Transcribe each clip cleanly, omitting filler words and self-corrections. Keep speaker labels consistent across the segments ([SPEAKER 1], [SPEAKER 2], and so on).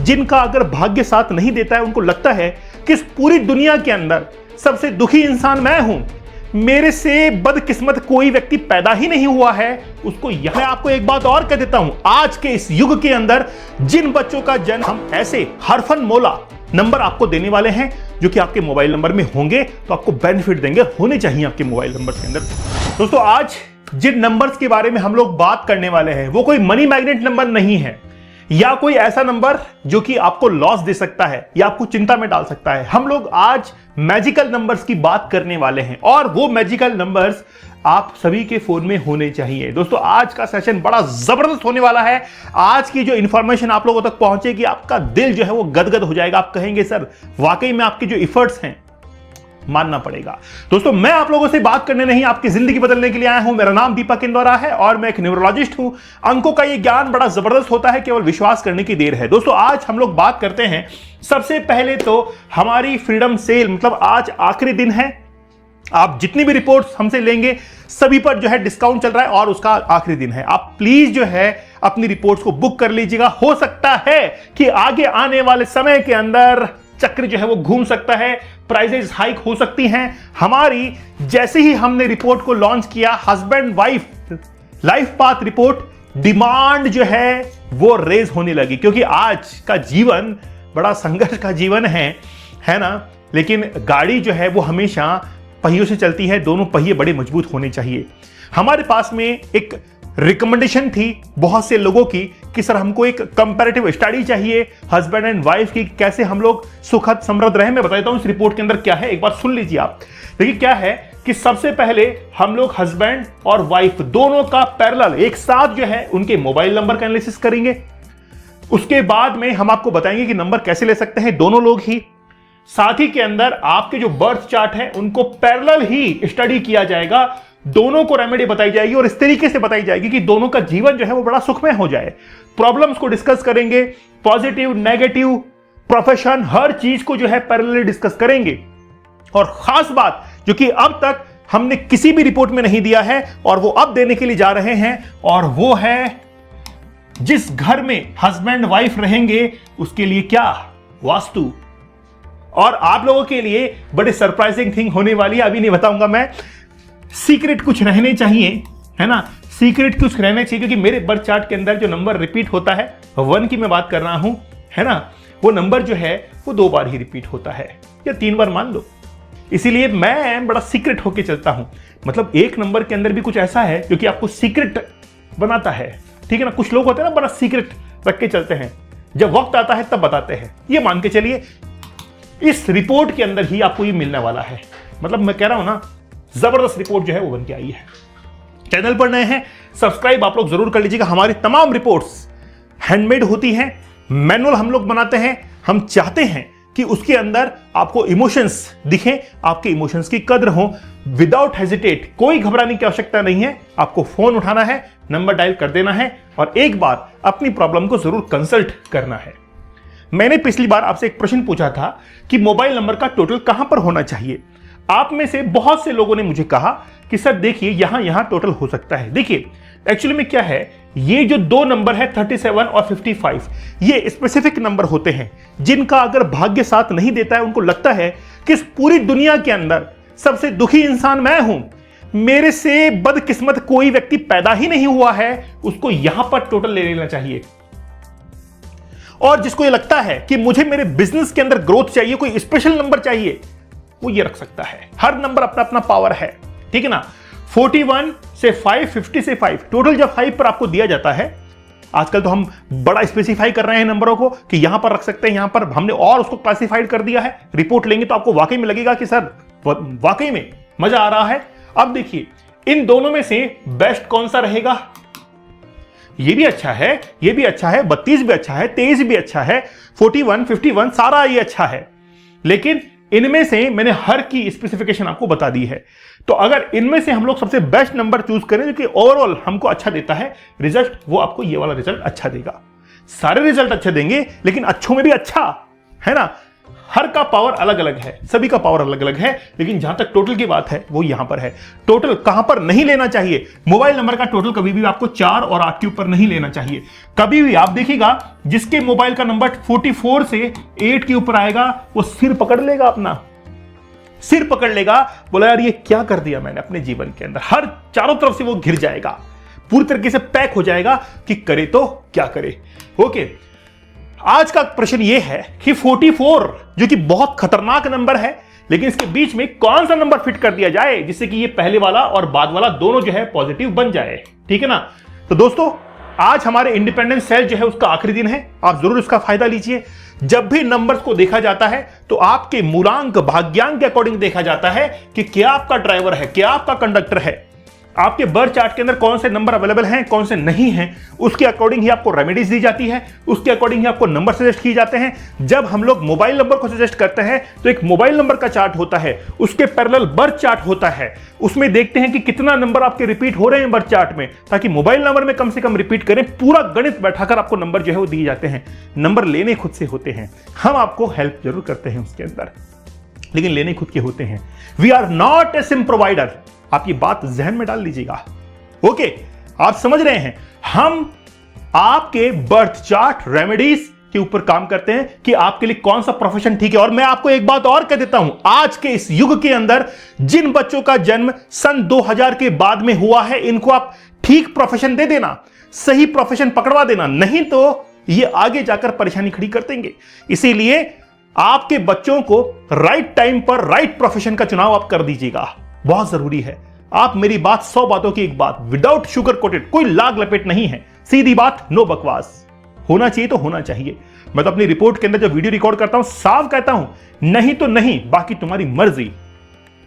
[SPEAKER 1] जिनका अगर भाग्य साथ नहीं देता है, उनको लगता है कि इस पूरी दुनिया के अंदर सबसे दुखी इंसान मैं हूं, मेरे से बदकिस्मत कोई व्यक्ति पैदा ही नहीं हुआ है, उसको यहां आपको एक बात और कह देता हूं, आज के इस युग के अंदर जिन बच्चों का जन्म, हम ऐसे हरफन मौला नंबर आपको देने वाले हैं जो कि आपके मोबाइल नंबर में होंगे तो आपको बेनिफिट देंगे, होने चाहिए आपके मोबाइल नंबर के अंदर। दोस्तों, आज जिन नंबर्स के बारे में हम लोग बात करने वाले हैं वो कोई मनी मैग्नेट नंबर नहीं है या कोई ऐसा नंबर जो कि आपको लॉस दे सकता है या आपको चिंता में डाल सकता है। हम लोग आज मैजिकल नंबर्स की बात करने वाले हैं और वो मैजिकल नंबर्स आप सभी के फोन में होने चाहिए। दोस्तों, आज का सेशन बड़ा जबरदस्त होने वाला है। आज की जो इंफॉर्मेशन आप लोगों तक पहुंचेगी, आपका दिल जो है वो गदगद हो जाएगा। आप कहेंगे सर वाकई में आपके जो एफर्ट्स हैं मानना पड़ेगा। दोस्तों, मैं आप लोगों से बात करने नहीं, आपकी जिंदगी बदलने के लिए आया हूं। मेरा नाम दीपक इंदौरा है और मैं एक न्यूरोलॉजिस्ट हूं। अंकों का ये ज्ञान बड़ा जबरदस्त होता है, केवल विश्वास करने की देर है। दोस्तों, आज हम लोग बात करते हैं, सबसे पहले तो हमारी फ्रीडम सेल, मतलब आज आखिरी दिन है। आप जितनी भी रिपोर्ट्स हमसे लेंगे सभी पर जो है डिस्काउंट चल रहा है और उसका आखिरी दिन है। आप प्लीज जो है अपनी रिपोर्ट्स को बुक कर लीजिएगा। हो सकता है कि आगे आने वाले समय के अंदर चक्र जो है वो घूम सकता है, प्राइसेस हाइक हो सकती हैं। हमारी जैसे ही हमने रिपोर्ट को लॉन्च किया, husband wife life path report, demand जो है वो रेज होने लगी, क्योंकि आज का जीवन बड़ा संघर्ष का जीवन है ना। लेकिन गाड़ी जो है वो हमेशा पहियों से चलती है, दोनों पहिए बड़े मजबूत होने चाहिए। हमारे पास में एक रिकमेंडेशन थी बहुत से लोगों की कि सर हमको एक कंपैरेटिव स्टडी चाहिए हस्बैंड एंड वाइफ की, कैसे हम लोग सुखद समृद्ध रहे। मैं बताता हूं इस रिपोर्ट के अंदर क्या है, एक बार सुन लीजिए आप। देखिए क्या है कि सबसे पहले हम लोग हस्बैंड और वाइफ दोनों का पैरेलल एक साथ जो है उनके मोबाइल नंबर का एनालिसिस करेंगे। उसके बाद में हम आपको बताएंगे कि नंबर कैसे ले सकते हैं दोनों लोग ही। साथ ही के अंदर आपके जो बर्थ चार्ट है उनको पैरेलल ही स्टडी किया जाएगा, दोनों को रेमेडी बताई जाएगी और इस तरीके से बताई जाएगी कि दोनों का जीवन जो है वो बड़ा सुखमय हो जाए। प्रॉब्लम्स को डिस्कस करेंगे, पॉजिटिव नेगेटिव प्रोफेशन, हर चीज को जो है पैरेलली डिस्कस करेंगे। और खास बात जो कि अब तक हमने किसी भी रिपोर्ट में नहीं दिया है और वो अब देने के लिए जा रहे हैं, और वो है जिस घर में हस्बैंड वाइफ रहेंगे उसके लिए क्या वास्तु। और आप लोगों के लिए बड़े सरप्राइजिंग थिंग होने वाली है, अभी नहीं बताऊंगा मैं। सीक्रेट कुछ रहने चाहिए, है ना, सीक्रेट कुछ रहने चाहिए, क्योंकि मेरे बर्थ चार्ट के अंदर जो नंबर रिपीट होता है 1 की मैं बात कर रहा हूं, है ना, वो नंबर जो है वो 2 बार ही रिपीट होता है या 3 बार मान लो। इसीलिए मैं बड़ा सीक्रेट होके चलता हूं। मतलब एक नंबर के अंदर भी कुछ ऐसा है जो कि आपको सीक्रेट बनाता है, ठीक है ना। कुछ लोग होते हैं ना बड़ा सीक्रेट रख के चलते हैं, जब वक्त आता है तब बताते हैं। ये मान के चलिए इस रिपोर्ट के अंदर ही आपको ये मिलने वाला है। मतलब मैं कह रहा हूं ना, जबरदस्त रिपोर्ट जो है वो बन के आई है। चैनल पर नए हैं, सब्सक्राइब आप लोग जरूर कर लीजिएगा। हमारी तमाम रिपोर्ट्स हैंडमेड होती हैं, मैनुअल हम लोग बनाते हैं। हम चाहते हैं कि उसके अंदर आपको इमोशंस दिखें, आपके इमोशंस की कद्र हो। विदाउट हेजिटेट, कोई घबराने की आवश्यकता नहीं है। आपको फोन उठाना है, नंबर डायल कर देना है और एक बार अपनी प्रॉब्लम को जरूर कंसल्ट करना है। मैंने पिछली बार आपसे एक प्रश्न पूछा था कि मोबाइल नंबर का टोटल कहां पर होना चाहिए। आप में से बहुत से लोगों ने मुझे कहा कि सर देखिए यहां टोटल हो सकता है। देखिए एक्चुअली में क्या है, ये जो 2 नंबर है 37 और 55, ये स्पेसिफिक नंबर होते हैं जिनका अगर भाग्य साथ नहीं देता है, उनको लगता है कि इस पूरी दुनिया के अंदर सबसे दुखी इंसान मैं हूं, मेरे से बदकिस्मत कोई व्यक्ति पैदा ही नहीं हुआ है, उसको यहां पर टोटल ले लेना चाहिए। और जिसको ये लगता है कि मुझे मेरे बिजनेस के अंदर ग्रोथ चाहिए, कोई स्पेशल नंबर चाहिए, वो ये रख सकता है। हर नंबर अपना अपना पावर है, ठीक है ना। 41 से 5, 50 से 5, टोटल जब 5 पर आपको दिया जाता है, आजकल तो हम बड़ा स्पेसिफाई कर रहे हैं नंबरों को कि यहां पर रख सकते हैं, यहां पर हमने और उसको क्लासिफाइड कर दिया है। रिपोर्ट लेंगे तो आपको वाकई में लगेगा कि सर वाकई में मजा आ रहा है। अब देखिए इन दोनों में से बेस्ट कौन सा रहेगा। ये भी अच्छा है, ये भी अच्छा है, 32 भी अच्छा है, 23 भी अच्छा है, 41, 51 सारा ये अच्छा है। लेकिन इनमें से मैंने हर की स्पेसिफिकेशन आपको बता दी है। तो अगर इनमें से हम लोग सबसे बेस्ट नंबर चूज करें जो कि ओवरऑल हमको अच्छा देता है रिजल्ट, वो आपको ये वाला रिजल्ट अच्छा देगा। सारे रिजल्ट अच्छे देंगे लेकिन अच्छों में भी अच्छा, है ना। हर का पावर अलग अलग है, सभी का पावर अलग अलग है, लेकिन जहां तक टोटल की बात है वो यहां पर है। टोटल कहां पर नहीं लेना चाहिए, मोबाइल नंबर का टोटल कभी भी आपको 4 और 8 के ऊपर नहीं लेना चाहिए। कभी भी आप देखिएगा जिसके मोबाइल का नंबर 44 से 8 के ऊपर आएगा वो सिर पकड़ लेगा, अपना सिर पकड़ लेगा, बोला यार ये क्या कर दिया मैंने अपने जीवन के अंदर। हर चारों तरफ से वो घिर जाएगा, पूरी तरीके से पैक हो जाएगा कि करे तो क्या करे। ओके, आज का प्रश्न यह है कि 44 जो कि बहुत खतरनाक नंबर है, लेकिन इसके बीच में कौन सा नंबर फिट कर दिया जाए जिससे कि ये पहले वाला और बाद वाला दोनों जो है पॉजिटिव बन जाए, ठीक है ना। तो दोस्तों आज हमारे इंडिपेंडेंस सेल जो है उसका आखिरी दिन है, आप जरूर इसका फायदा लीजिए। जब भी नंबर्स को देखा जाता है तो आपके मूलांक भाग्यांक के अकॉर्डिंग देखा जाता है कि क्या आपका ड्राइवर है, क्या आपका कंडक्टर है, आपके बर्थ चार्ट के अंदर कौन से नंबर अवेलेबल हैं, कौन से नहीं हैं, उसके अकॉर्डिंग ही आपको रेमेडीज दी जाती है, उसके अकॉर्डिंग ही आपको नंबर सजेस्ट किए जाते हैं। जब हम लोग मोबाइल नंबर को सजेस्ट करते हैं तो एक मोबाइल नंबर का चार्ट होता है, उसके पैरेलल बर्थ चार्ट होता है, उसमें देखते हैं कि कितना नंबर आपके रिपीट हो रहे हैं बर्थ चार्ट में, ताकि मोबाइल नंबर में कम से कम रिपीट करें। पूरा गणित बैठाकर आपको नंबर जो है वो दिए जाते हैं। नंबर लेने खुद से होते हैं, हम आपको हेल्प जरूर करते हैं उसके अंदर, लेकिन लेने खुद के होते हैं। We are not a SIM provider, आप ये बात जहन में डाल लीजिएगा। ओके, आप समझ रहे हैं, हम आपके बर्थ चार्ट रेमेडीज के ऊपर काम करते हैं कि आपके लिए कौन सा प्रोफेशन ठीक है। और मैं आपको एक बात और कह देता हूं, आज के इस युग के अंदर जिन बच्चों का जन्म सन 2000 के बाद में हुआ है, इनको आप ठीक प्रोफेशन दे देना, सही प्रोफेशन पकड़वा देना, नहीं तो ये आगे जाकर परेशानी खड़ी कर देंगे। इसीलिए आपके बच्चों को राइट टाइम पर राइट प्रोफेशन का चुनाव आप कर दीजिएगा, बहुत जरूरी है। आप मेरी बात 100 बातों की एक बात, विदाउट शुगर कोटेड, कोई लाग लपेट नहीं है, सीधी बात, नो बकवास। होना चाहिए तो होना चाहिए। मैं तो अपनी रिपोर्ट के अंदर जब वीडियो रिकॉर्ड करता हूं साफ कहता हूं, नहीं तो नहीं, बाकी तुम्हारी मर्जी,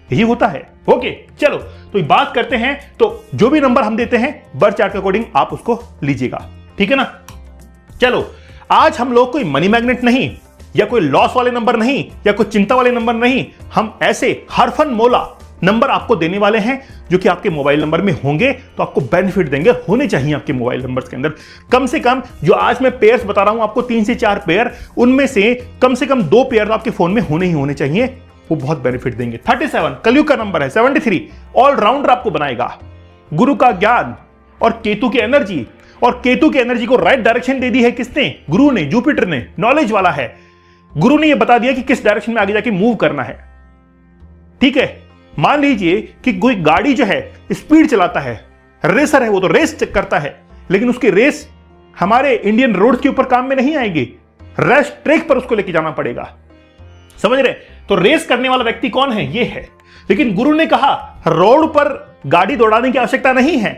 [SPEAKER 1] यही होता है। ओके चलो, तो बात करते हैं। तो जो भी नंबर हम देते हैं बर्थ चार्ट के अकॉर्डिंग आप उसको लीजिएगा, ठीक है ना। चलो, आज हम लोग कोई मनी मैग्नेट नहीं, या कोई लॉस वाले नंबर नहीं, या कोई चिंता वाले नंबर नहीं, हम ऐसे हरफन मोला नंबर आपको देने वाले हैं जो कि आपके मोबाइल नंबर में होंगे तो आपको बेनिफिट देंगे, होने चाहिए आपके मोबाइल नंबर्स के अंदर। कम से कम जो आज मैं पेयर्स बता रहा हूं आपको, 3 से 4 पेयर, उनमें से कम 2 पेयर आपके फोन में होने ही होने चाहिए, वो बहुत बेनिफिट देंगे। 37 कलयुग का नंबर है, 73 ऑलराउंडर आपको बनाएगा। गुरु का ज्ञान और केतु की एनर्जी, और केतु की एनर्जी को राइट डायरेक्शन दे दी है किसने? गुरु ने, जुपिटर ने, नॉलेज वाला है। गुरु ने यह बता दिया कि किस डायरेक्शन में आगे जाके मूव करना है, ठीक है। मान लीजिए कि कोई गाड़ी जो है स्पीड चलाता है, रेसर है, वो तो रेस करता है, लेकिन उसकी रेस हमारे इंडियन रोड के ऊपर काम में नहीं आएगी, रेस ट्रैक पर उसको लेके जाना पड़ेगा, समझ रहे। तो रेस करने वाला व्यक्ति कौन है? ये है। लेकिन गुरु ने कहा रोड पर गाड़ी दौड़ाने की आवश्यकता नहीं है,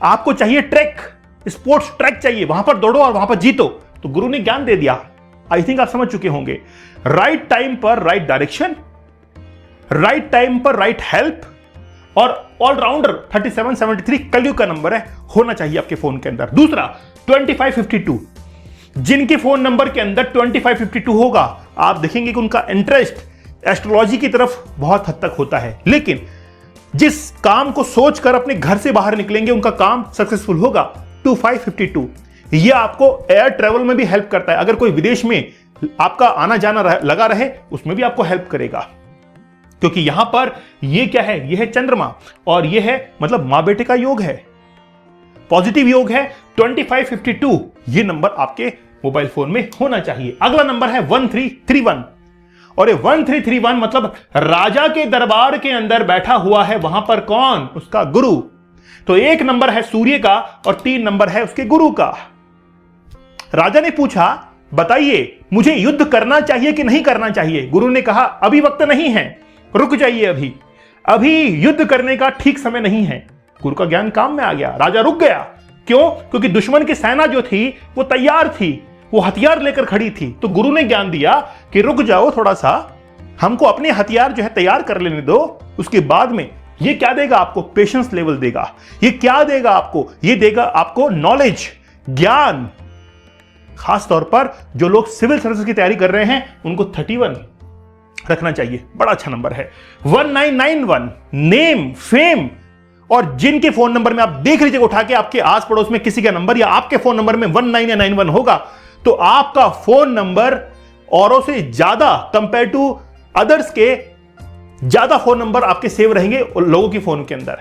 [SPEAKER 1] आपको चाहिए ट्रैक, स्पोर्ट्स ट्रैक चाहिए, वहां पर दौड़ो और वहां पर जीतो। तो गुरु ने ज्ञान दे दिया, आई थिंक आप समझ चुके होंगे। राइट टाइम पर राइट डायरेक्शन, राइट टाइम पर राइट हेल्प, और ऑलराउंडर 37 73 कलयुग का नंबर है, होना चाहिए आपके फोन के अंदर। दूसरा 2552, जिनके फोन नंबर के अंदर 2552 होगा, आप देखेंगे कि उनका इंटरेस्ट एस्ट्रोलॉजी की तरफ बहुत हद तक होता है, लेकिन जिस काम को सोचकर अपने घर से बाहर निकलेंगे उनका काम सक्सेसफुल होगा। 2552 यह आपको एयर ट्रेवल में भी हेल्प करता है, अगर कोई विदेश में आपका आना जाना लगा रहे उसमें भी आपको हेल्प करेगा, क्योंकि यहां पर ये क्या है? ये है चंद्रमा, और ये है मतलब मां बेटे का योग है, पॉजिटिव योग है। 2552 ये नंबर आपके मोबाइल फोन में होना चाहिए। अगला नंबर है 1331, और ये 1331 मतलब राजा के दरबार के अंदर बैठा हुआ है, वहां पर कौन? उसका गुरु। तो 1 नंबर है सूर्य का और 3 नंबर है उसके गुरु का। राजा ने पूछा बताइए मुझे युद्ध करना चाहिए कि नहीं करना चाहिए? गुरु ने कहा अभी वक्त नहीं है, रुक जाइए, अभी युद्ध करने का ठीक समय नहीं है। गुरु का ज्ञान काम में आ गया, राजा रुक गया। क्यों? क्योंकि दुश्मन की सेना जो थी वो तैयार थी, वो हथियार लेकर खड़ी थी। तो गुरु ने ज्ञान दिया कि रुक जाओ थोड़ा सा, हमको अपने हथियार जो है तैयार कर लेने दो, उसके बाद में ये क्या देगा आपको? पेशेंस लेवल देगा। ये क्या देगा आपको? ये देगा आपको नॉलेज, ज्ञान। खास तौर पर जो लोग सिविल सर्विस की तैयारी कर रहे हैं उनको 31 रखना चाहिए, बड़ा अच्छा नंबर है। 1991 नेम, फेम, और जिनके फोन नंबर में आप देख लीजिए उठा के आपके आस पड़ोस में किसी का नंबर या आपके फोन नंबर में 19 या 91 होगा, तो आपका फोन नंबर औरों से ज्यादा कंपेयर टू अदर्स के ज्यादा फोन नंबर आपके सेव रहेंगे लोगों की फोन के अंदर।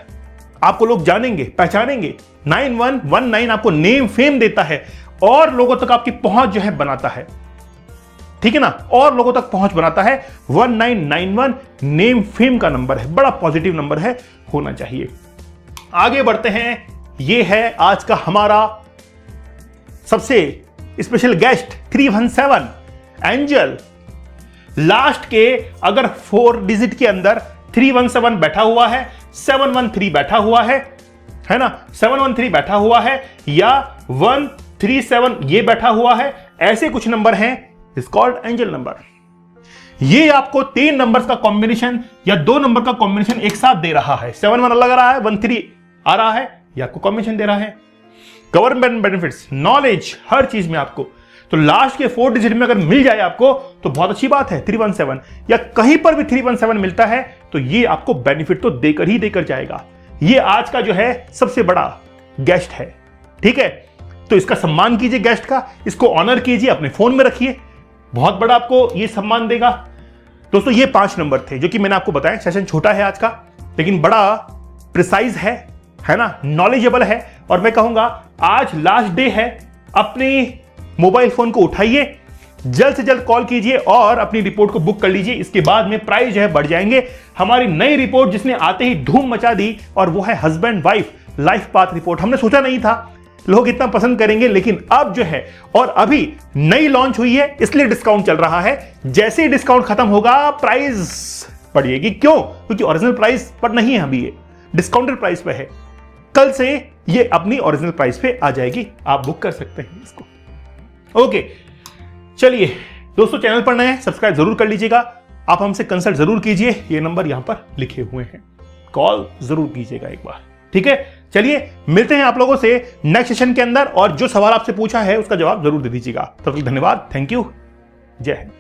[SPEAKER 1] आपको लोग जानेंगे, पहचानेंगे। 9119 आपको नेम फेम देता है और लोगों तक आपकी पहुंच जो है बनाता है, ठीक है ना, और लोगों तक पहुंच बनाता है। 1991 नेम फेम का नंबर है, बड़ा पॉजिटिव नंबर है, होना चाहिए। आगे बढ़ते हैं। यह है आज का हमारा सबसे स्पेशल गेस्ट 317 एंजल। लास्ट के अगर 4 डिजिट के अंदर 317 बैठा हुआ है, 713 बैठा हुआ है ना, 713 बैठा हुआ है या 137 ये बैठा हुआ है, ऐसे कुछ नंबर हैं, इज कॉल्ड एंजल नंबर। ये आपको 3 नंबर्स का कॉम्बिनेशन या 2 नंबर का कॉम्बिनेशन एक साथ दे रहा है। 71 अलग आ रहा है, 13 आ रहा है, ये आपको कॉम्बिनेशन दे रहा है। गवर्नमेंट बेनिफिट्स, नॉलेज, हर चीज में आपको। तो लास्ट के 4 डिजिट में अगर मिल जाए आपको तो बहुत अच्छी बात है। 317 या कहीं पर भी 317 मिलता है तो ये आपको बेनिफिट तो देकर ही देकर जाएगा। ये आज का जो है सबसे बड़ा गेस्ट है, ठीक है। तो इसका सम्मान कीजिए, गेस्ट का, इसको ऑनर कीजिए, अपने फोन में रखिए, बहुत बड़ा आपको ये सम्मान देगा। दोस्तों ये 5 नंबर थे जो कि मैंने आपको बताया। सेशन छोटा है आज का, लेकिन बड़ा प्रिसाइज है ना, नॉलेजेबल है। और मैं कहूंगा आज लास्ट डे है, अपनी मोबाइल फोन को उठाइए, जल्द से जल्द कॉल कीजिए और अपनी रिपोर्ट को बुक कर लीजिए। इसके बाद में प्राइस जो है बढ़ जाएंगे। हमारी नई रिपोर्ट जिसने आते ही धूम मचा दी, और वो है husband wife life path report. हमने सोचा नहीं था लोग इतना पसंद करेंगे, लेकिन अब जो है, और अभी नई लॉन्च हुई है इसलिए डिस्काउंट चल रहा है। जैसे ही डिस्काउंट खत्म होगा प्राइस बढ़ेगी। क्यों? क्योंकि ओरिजिनल प्राइस पर नहीं है, अभी ये डिस्काउंटेड प्राइस पे है। कल से ये अपनी ओरिजिनल प्राइस पे आ जाएगी, आप बुक कर सकते हैं इसको। ओके, चलिए दोस्तों, चैनल पर नए हैं सब्सक्राइब जरूर कर लीजिएगा। आप हमसे कंसल्ट जरूर कीजिए, ये नंबर यहां पर लिखे हुए हैं, कॉल जरूर कीजिएगा एक बार, ठीक है। चलिए मिलते हैं आप लोगों से नेक्स्ट सेशन के अंदर, और जो सवाल आपसे पूछा है उसका जवाब जरूर दे दीजिएगा। तब तक धन्यवाद, थैंक यू, जय हिंद।